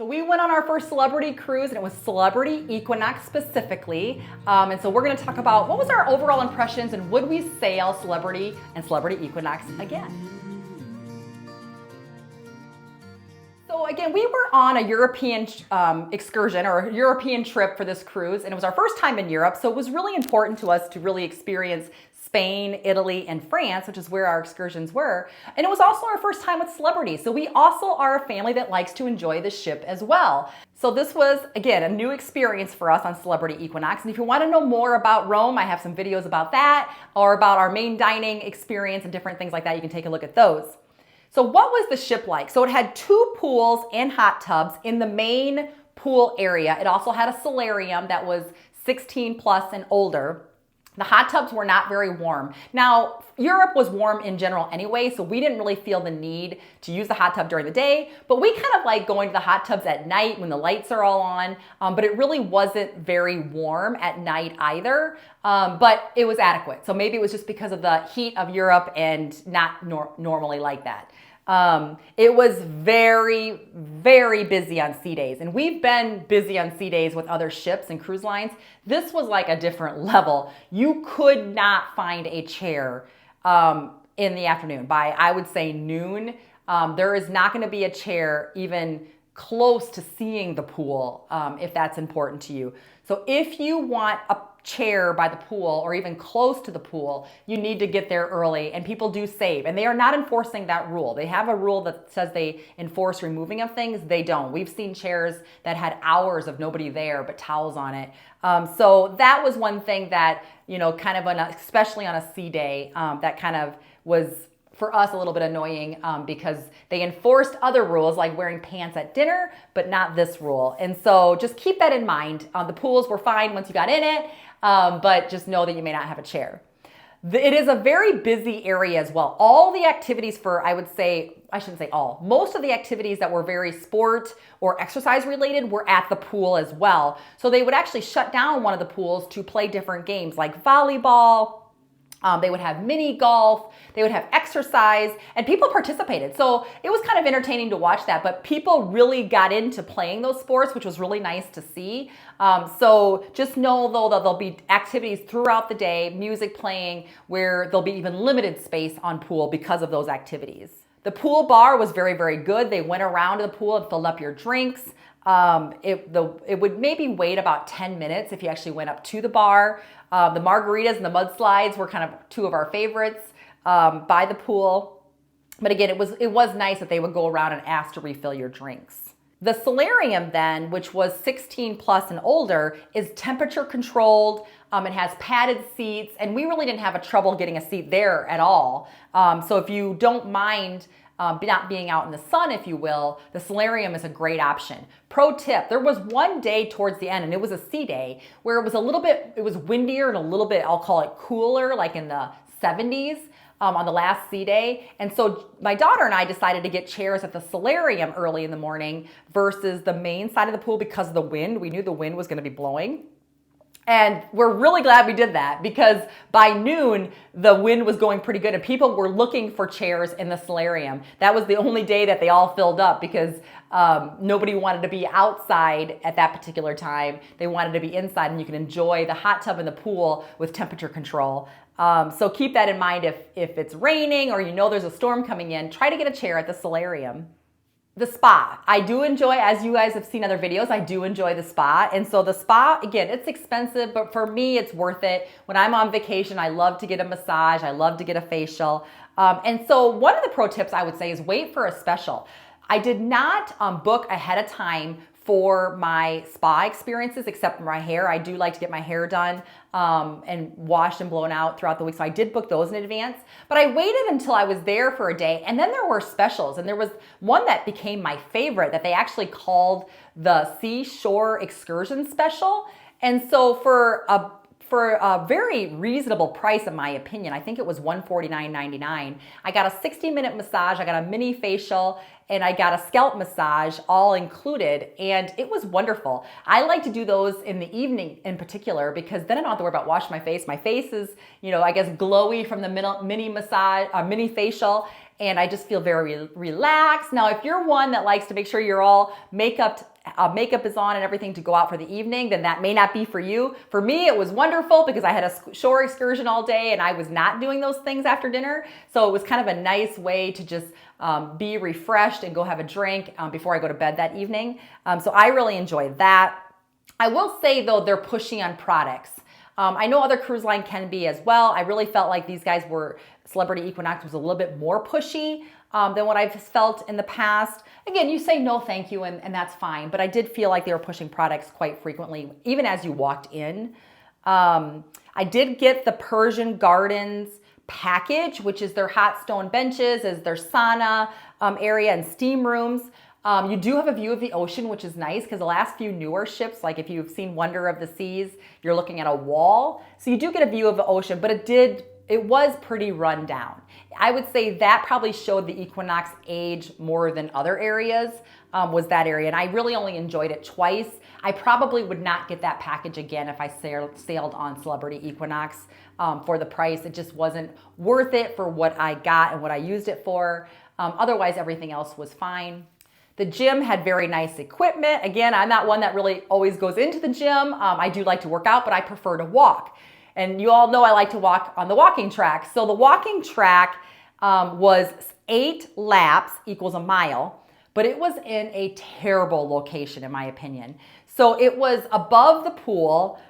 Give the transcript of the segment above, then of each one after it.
So we went on our first celebrity cruise, and it was Celebrity Equinox specifically. And so we're going to talk about what was our overall impressions and would we sail Celebrity and Celebrity Equinox again. So again, we were on a European excursion or a European trip for this cruise, and it was our first time in Europe. So it was really important to us to really experience Spain, Italy, and France, which is where our excursions were. And it was also our first time with celebrities. So we also are a family that likes to enjoy the ship as well. So this was, again, a new experience for us on Celebrity Equinox. And if you want to know more about Rome, I have some videos about that or about our main dining experience and different things like that. You can take a look at those. So what was the ship like? So it had 2 pools and hot tubs in the main pool area. It also had a solarium that was 16 plus and older. The hot tubs were not very warm. Now, Europe was warm in general anyway, so we didn't really feel the need to use the hot tub during the day, but we kind of like going to the hot tubs at night when the lights are all on, but it really wasn't very warm at night either, but it was adequate. So maybe it was just because of the heat of Europe and not normally like that. It was very, very busy on sea days, and we've been busy on sea days with other ships and cruise lines. This was like a different level. You could not find a chair in the afternoon. By, I would say, noon, there is not going to be a chair even close to seeing the pool if that's important to you. So if you want a chair by the pool or even close to the pool, you need to get there early, and people do save, and they are not enforcing that rule. They have a rule that says they enforce removing of things. They don't. We've seen chairs that had hours of nobody there but towels on it. So that was one thing that, you know, kind of especially on a sea day, that kind of was for us a little bit annoying because they enforced other rules like wearing pants at dinner, but not this rule. And so just keep that in mind. The pools were fine once you got in it, but just know that you may not have a chair. It is a very busy area as well. All the activities for, I shouldn't say all, most of the activities that were very sport or exercise related were at the pool as well. So they would actually shut down one of the pools to play different games like volleyball. They would have mini golf, they would have exercise, and people participated. So it was kind of entertaining to watch that, but people really got into playing those sports, which was really nice to see. So just know though that there'll be activities throughout the day, music playing, where there'll be even limited space on pool because of those activities. The pool bar was very, very good. They went around to the pool and filled up your drinks. It would maybe wait about 10 minutes if you actually went up to the bar. The margaritas and the mudslides were kind of 2 of our favorites by the pool. But again, it was nice that they would go around and ask to refill your drinks. The solarium then, which was 16 plus and older, is temperature controlled. It has padded seats, and we really didn't have trouble getting a seat there at all. So if you don't mind not being out in the sun, if you will, the solarium is a great option. Pro tip, there was one day towards the end, and it was a sea day, where it was windier and a little bit, I'll call it cooler, like in the 70s on the last sea day. And so my daughter and I decided to get chairs at the solarium early in the morning versus the main side of the pool because of the wind. We knew the wind was going to be blowing. And we're really glad we did that because by noon, the wind was going pretty good and people were looking for chairs in the solarium. That was the only day that they all filled up because nobody wanted to be outside at that particular time. They wanted to be inside, and you can enjoy the hot tub and the pool with temperature control. So keep that in mind if it's raining or you know there's a storm coming in, try to get a chair at the solarium. The spa. I do enjoy, as you guys have seen other videos, I do enjoy the spa. And so the spa, again, it's expensive, but for me, it's worth it. When I'm on vacation, I love to get a massage. I love to get a facial. And so one of the pro tips I would say is wait for a special. I did not book ahead of time for my spa experiences, except for my hair. I do like to get my hair done and washed and blown out throughout the week. So I did book those in advance, but I waited until I was there for a day. And then there were specials. And there was one that became my favorite that they actually called the Seashore Excursion Special. And so for for a very reasonable price, in my opinion. I think it was $149.99. I got a 60-minute massage, I got a mini facial, and I got a scalp massage all included, and it was wonderful. I like to do those in the evening in particular because then I don't have to worry about washing my face. My face is, I guess glowy from the mini massage, mini facial, and I just feel very relaxed. Now, if you're one that likes to make sure you're all makeup is on and everything to go out for the evening, then that may not be for you. For me, it was wonderful because I had a shore excursion all day and I was not doing those things after dinner. So it was kind of a nice way to just be refreshed and go have a drink before I go to bed that evening. So I really enjoyed that. I will say though, they're pushing on products. I know other cruise line can be as well. I really felt like these guys Celebrity Equinox was a little bit more pushy than what I've felt in the past. Again, you say no thank you and that's fine, but I did feel like they were pushing products quite frequently, even as you walked in. I did get the Persian Gardens package, which is their hot stone benches, is their sauna area and steam rooms. You do have a view of the ocean, which is nice because the last few newer ships, like if you've seen Wonder of the Seas, you're looking at a wall. So you do get a view of the ocean, but it was pretty run down. I would say that probably showed the Equinox age more than other areas, was that area. And I really only enjoyed it twice. I probably would not get that package again if I sailed on Celebrity Equinox for the price. It just wasn't worth it for what I got and what I used it for. Otherwise, everything else was fine. The gym had very nice equipment. Again, I'm not one that really always goes into the gym. I do like to work out, but I prefer to walk. And you all know I like to walk on the walking track. So the walking track was 8 laps equals a mile, but it was in a terrible location in my opinion. So it was above the pool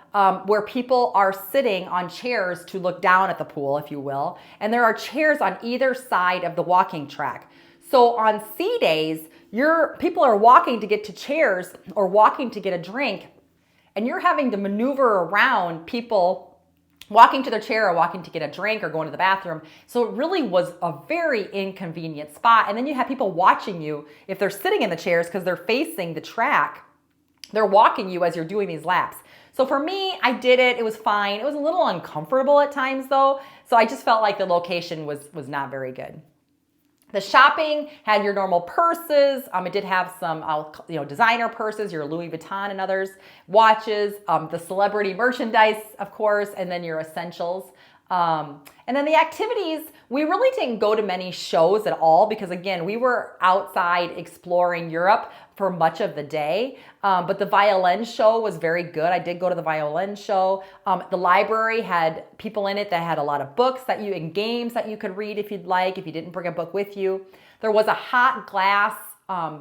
where people are sitting on chairs to look down at the pool, if you will. And there are chairs on either side of the walking track. So on sea days, people are walking to get to chairs or walking to get a drink, and you're having to maneuver around people walking to their chair or walking to get a drink or going to the bathroom. So it really was a very inconvenient spot. And then you have people watching you if they're sitting in the chairs because they're facing the track. They're walking you as you're doing these laps. So for me, I did it. It was fine. It was a little uncomfortable at times though. So I just felt like the location was not very good. The shopping had your normal purses. It did have some, designer purses, your Louis Vuitton and others, watches, the celebrity merchandise, of course, and then your essentials. And then the activities, we really didn't go to many shows at all because again, we were outside exploring Europe for much of the day. But the violin show was very good. I did go to the violin show. The library had people in it that had a lot of books and games that you could read if you'd like, if you didn't bring a book with you. There was a hot glass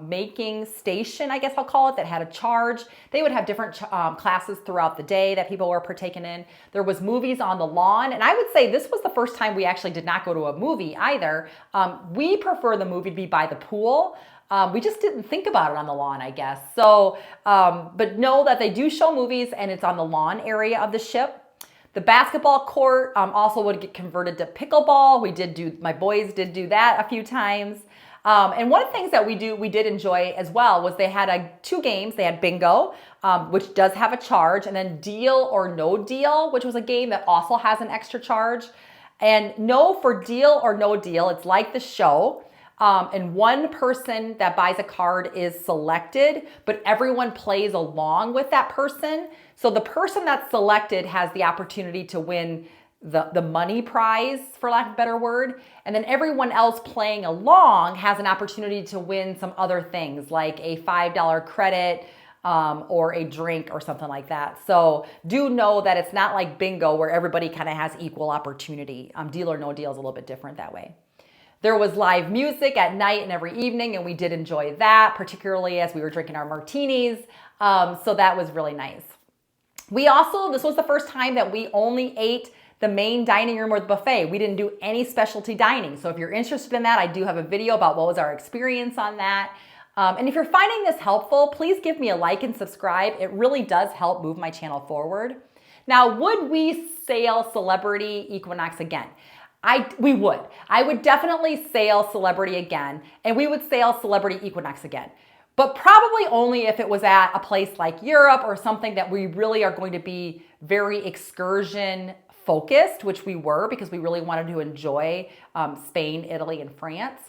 making station, I guess I'll call it, that had a charge. They would have different classes throughout the day that people were partaking in. There was movies on the lawn, and I would say this was the first time we actually did not go to a movie either. We prefer the movie to be by the pool. We just didn't think about it on the lawn, I guess. So, but know that they do show movies and it's on the lawn area of the ship. The basketball court also would get converted to pickleball. My boys did do that a few times. And one of the things that we did enjoy as well was they had 2 games. They had bingo, which does have a charge, and then deal or no deal, which was a game that also has an extra charge. And no, for deal or no deal, it's like the show. And one person that buys a card is selected, but everyone plays along with that person. So the person that's selected has the opportunity to win the money prize, for lack of a better word. And then everyone else playing along has an opportunity to win some other things like a $5 credit or a drink or something like that. So do know that it's not like bingo where everybody kind of has equal opportunity. Deal or no deal is a little bit different that way. There was live music at night and every evening, and we did enjoy that, particularly as we were drinking our martinis. So that was really nice. This was the first time that we only ate the main dining room or the buffet. We didn't do any specialty dining. So if you're interested in that, I do have a video about what was our experience on that. And if you're finding this helpful, please give me a like and subscribe. It really does help move my channel forward. Now, would we sail Celebrity Equinox again? We would. I would definitely sail Celebrity again, and we would sail Celebrity Equinox again. But probably only if it was at a place like Europe or something that we really are going to be very excursion focused, which we were because we really wanted to enjoy Spain, Italy, and France.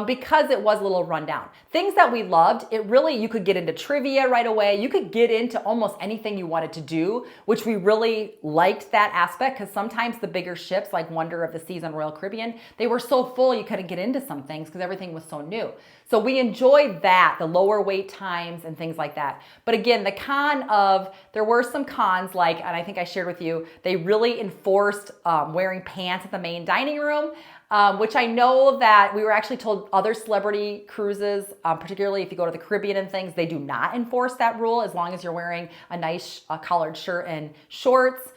Because it was a little rundown. Things that we loved, you could get into trivia right away. You could get into almost anything you wanted to do, which we really liked that aspect because sometimes the bigger ships like Wonder of the Seas and Royal Caribbean, they were so full you couldn't get into some things because everything was so new. So we enjoyed that, the lower wait times and things like that. But again, there were some cons and I think I shared with you, they really enforced wearing pants at the main dining room. Which I know that we were actually told other celebrity cruises, particularly if you go to the Caribbean and things, they do not enforce that rule as long as you're wearing a nice collared shirt and shorts.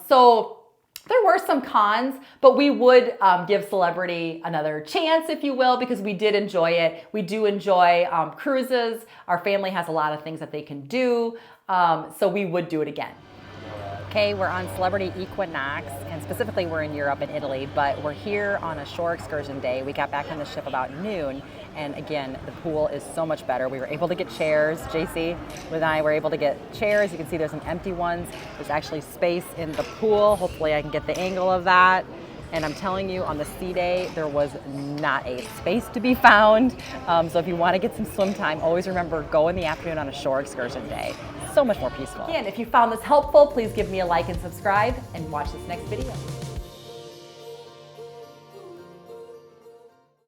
So there were some cons, but we would give Celebrity another chance, if you will, because we did enjoy it. We do enjoy cruises. Our family has a lot of things that they can do, so we would do it again. Okay, we're on Celebrity Equinox, and specifically we're in Europe and Italy, but we're here on a shore excursion day. We got back on the ship about noon, and again, the pool is so much better. We were able to get chairs. JC and I were able to get chairs. You can see there's some empty ones. There's actually space in the pool. Hopefully I can get the angle of that. And I'm telling you, on the sea day, there was not a space to be found. So if you want to get some swim time, always remember, go in the afternoon on a shore excursion day. So much more peaceful. Again, if you found this helpful, please give me a like and subscribe and watch this next video.